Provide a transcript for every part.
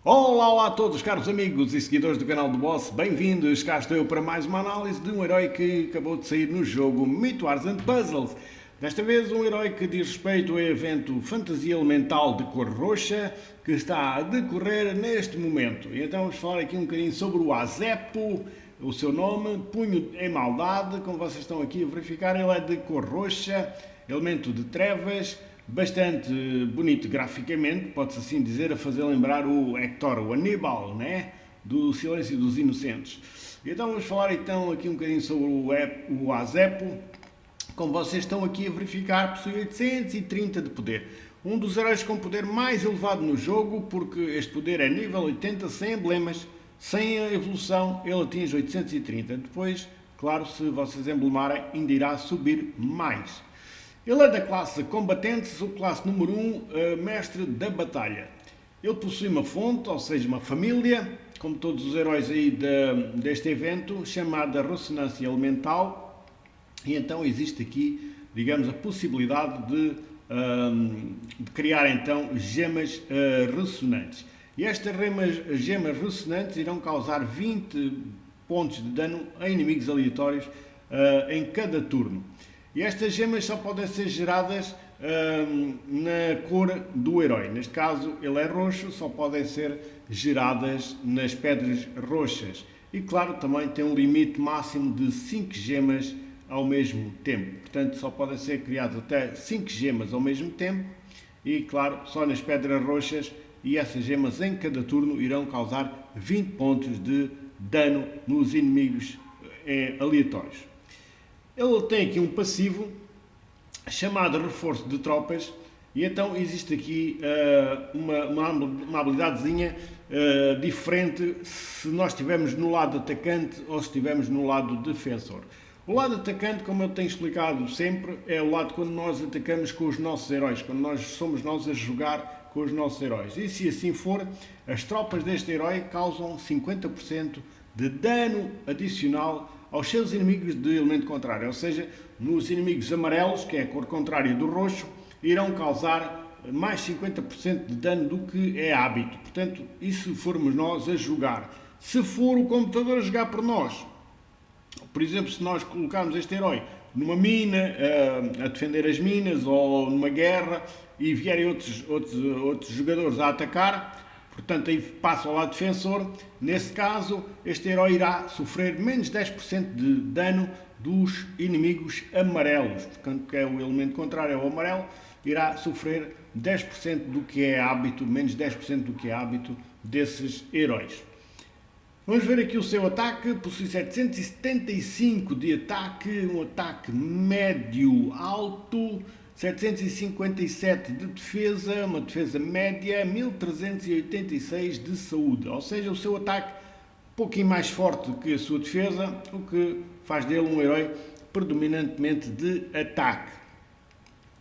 Olá a todos, caros amigos e seguidores do canal do Boss, bem-vindos, cá estou eu para mais uma análise de um herói que acabou de sair no jogo Myth Wars and Puzzles. Desta vez um herói que diz respeito ao evento Fantasia Elemental de cor roxa, que está a decorrer neste momento. E então vamos falar aqui um bocadinho sobre o Azepo, o seu nome, Punho em Maldade, como vocês estão aqui a verificar, ele é de cor roxa, elemento de trevas, bastante bonito graficamente, pode-se assim dizer, a fazer lembrar o Hector, o Aníbal, né? Do Silêncio dos Inocentes. Então vamos falar então aqui um bocadinho sobre o Azepo. Como vocês estão aqui a verificar, possui 830 de poder. Um dos heróis com poder mais elevado no jogo, porque este poder é nível 80, sem emblemas, sem a evolução, ele atinge 830. Depois, claro, se vocês emblemarem, ainda irá subir mais. Ele é da classe combatente, subclasse número 1, mestre da batalha. Ele possui uma fonte, ou seja, uma família, como todos os heróis aí deste evento, chamada Ressonância Elemental. E então existe aqui, digamos, a possibilidade de criar então gemas ressonantes. E estas gemas ressonantes irão causar 20 pontos de dano a inimigos aleatórios em cada turno. E estas gemas só podem ser geradas na cor do herói. Neste caso, ele é roxo, só podem ser geradas nas pedras roxas. E claro, também tem um limite máximo de 5 gemas ao mesmo tempo. Portanto, só podem ser criadas até 5 gemas ao mesmo tempo. E claro, só nas pedras roxas, e essas gemas em cada turno irão causar 20 pontos de dano nos inimigos aleatórios. Ele tem aqui um passivo chamado reforço de tropas e então existe aqui uma habilidadezinha diferente se nós estivermos no lado atacante ou se estivermos no lado defensor. O lado atacante, como eu tenho explicado sempre, é o lado quando nós atacamos com os nossos heróis, quando nós somos nós a jogar com os nossos heróis. E se assim for, as tropas deste herói causam 50% de dano adicional aos seus inimigos de elemento contrário, ou seja, nos inimigos amarelos, que é a cor contrária do roxo, irão causar mais 50% de dano do que é hábito. Portanto, isso formos nós a jogar. Se for o computador a jogar por nós, por exemplo, se nós colocarmos este herói numa mina, a defender as minas, ou numa guerra, e vierem outros jogadores a atacar, portanto aí passa ao lado defensor, nesse caso este herói irá sofrer menos 10% de dano dos inimigos amarelos, portanto que é o elemento contrário ao amarelo, irá sofrer 10% do que é hábito, menos 10% do que é hábito desses heróis. Vamos ver aqui o seu ataque, possui 775 de ataque, um ataque médio-alto, 757 de defesa, uma defesa média, 1386 de saúde. Ou seja, o seu ataque um pouquinho mais forte que a sua defesa, o que faz dele um herói predominantemente de ataque.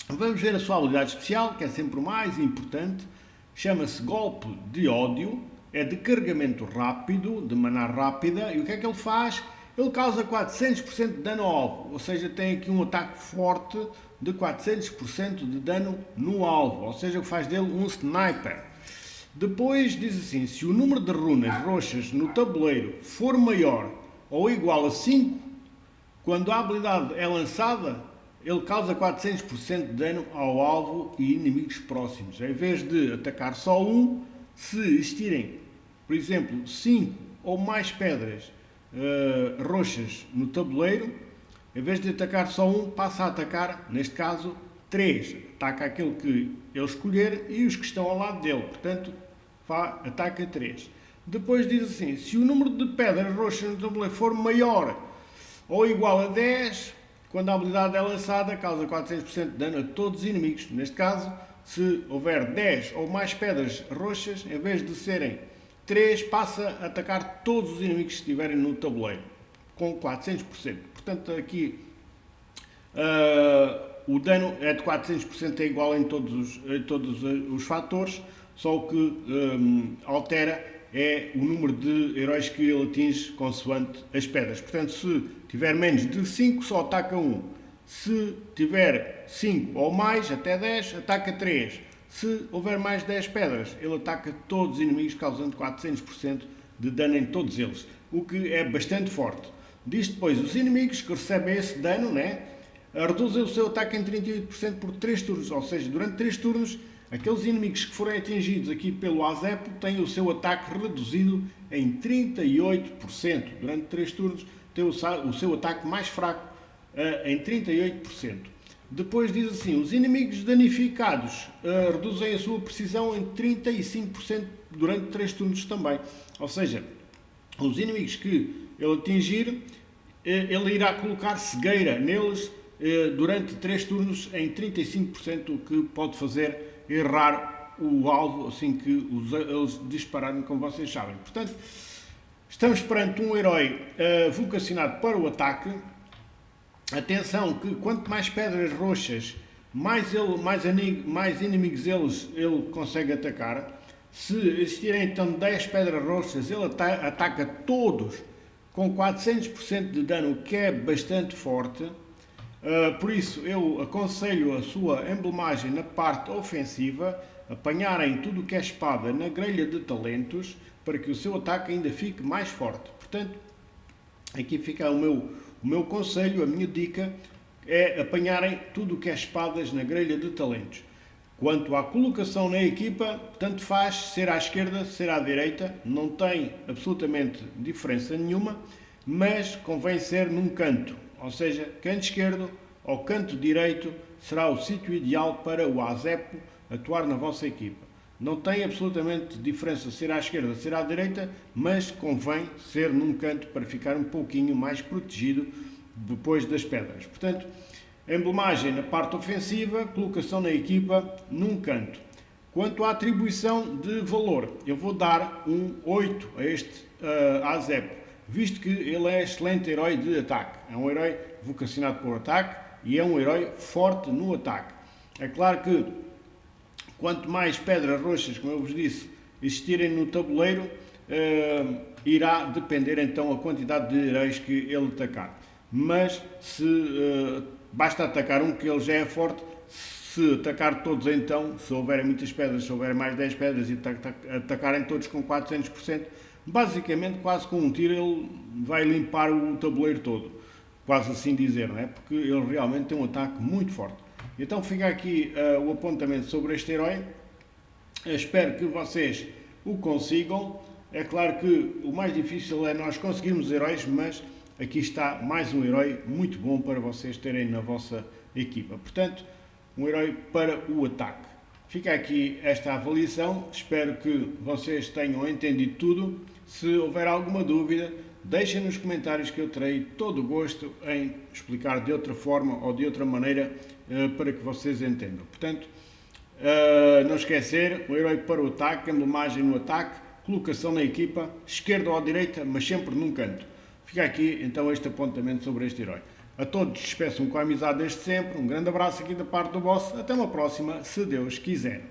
Vamos ver a sua habilidade especial, que é sempre o mais importante. Chama-se Golpe de Ódio, é de carregamento rápido, de maná rápida. E o que é que ele faz? Ele causa 400% de dano ao alvo, ou seja, tem aqui um ataque forte de 400% de dano no alvo, ou seja, o que faz dele um sniper. Depois diz assim, se o número de runas roxas no tabuleiro for maior ou igual a 5, quando a habilidade é lançada, ele causa 400% de dano ao alvo e inimigos próximos. Em vez de atacar só um, se existirem, por exemplo, 5 ou mais pedras roxas no tabuleiro, em vez de atacar só um, passa a atacar, neste caso, 3. Ataca aquele que ele escolher e os que estão ao lado dele. Portanto, ataca 3. Depois diz assim, se o número de pedras roxas no tabuleiro for maior ou igual a 10, quando a habilidade é lançada, causa 400% de dano a todos os inimigos. Neste caso, se houver 10 ou mais pedras roxas, em vez de serem 3, passa a atacar todos os inimigos que estiverem no tabuleiro, com 400%. Portanto, aqui o dano é de 400%, é igual em todos os fatores, só o que altera é o número de heróis que ele atinge consoante as pedras. Portanto, se tiver menos de 5, só ataca 1. Se tiver 5 ou mais, até 10, ataca 3. Se houver mais 10 pedras, ele ataca todos os inimigos, causando 400% de dano em todos eles, o que é bastante forte. Diz depois, os inimigos que recebem esse dano, né, reduzem o seu ataque em 38% por 3 turnos, ou seja, durante 3 turnos, aqueles inimigos que forem atingidos aqui pelo Azepo têm o seu ataque reduzido em 38%. Durante 3 turnos tem o seu ataque mais fraco em 38%. Depois diz assim, os inimigos danificados reduzem a sua precisão em 35% durante 3 turnos também. Ou seja, os inimigos que ele atingir, ele irá colocar cegueira neles durante 3 turnos em 35%, o que pode fazer errar o alvo assim que eles dispararem, como vocês sabem. Portanto, estamos perante um herói vocacionado para o ataque. Atenção que quanto mais pedras roxas, mais inimigos ele consegue atacar. Se existirem então 10 pedras roxas, ele ataca todos com 400% de dano, que é bastante forte. Por isso eu aconselho a sua emblemagem na parte ofensiva, apanharem tudo o que é espada na grelha de talentos, para que o seu ataque ainda fique mais forte. Portanto, aqui fica o meu conselho, a minha dica, é apanharem tudo o que é espadas na grelha de talentos. Quanto à colocação na equipa, tanto faz ser à esquerda, ser à direita, não tem absolutamente diferença nenhuma, mas convém ser num canto, ou seja, canto esquerdo ou canto direito será o sítio ideal para o Azepo atuar na vossa equipa. Não tem absolutamente diferença ser à esquerda, ser à direita, mas convém ser num canto para ficar um pouquinho mais protegido depois das pedras. Portanto, emblemagem na parte ofensiva, colocação na equipa num canto. Quanto à atribuição de valor, eu vou dar um 8 a este Azepo, visto que ele é excelente herói de ataque. É um herói vocacionado para o ataque e é um herói forte no ataque. É claro que quanto mais pedras roxas, como eu vos disse, existirem no tabuleiro, irá depender então a quantidade de heróis que ele atacar. Mas se basta atacar um que ele já é forte, se atacar todos então, se houverem muitas pedras, se houver mais 10 pedras e atacarem todos com 400%, basicamente quase com um tiro ele vai limpar o tabuleiro todo, quase assim dizer, não é? Porque ele realmente tem um ataque muito forte. Então fica aqui o apontamento sobre este herói. Eu espero que vocês o consigam. É claro que o mais difícil é nós conseguirmos heróis, mas aqui está mais um herói muito bom para vocês terem na vossa equipa. Portanto, um herói para o ataque. Fica aqui esta avaliação. Espero que vocês tenham entendido tudo. Se houver alguma dúvida, deixem nos comentários que eu terei todo o gosto em explicar de outra forma ou de outra maneira para que vocês entendam. Portanto, não esquecer, o herói para o ataque, emblemagem no ataque, colocação na equipa, esquerda ou direita, mas sempre num canto. Fica aqui então este apontamento sobre este herói. A todos despeço-me com a amizade desde sempre, um grande abraço aqui da parte do boss, até uma próxima, se Deus quiser.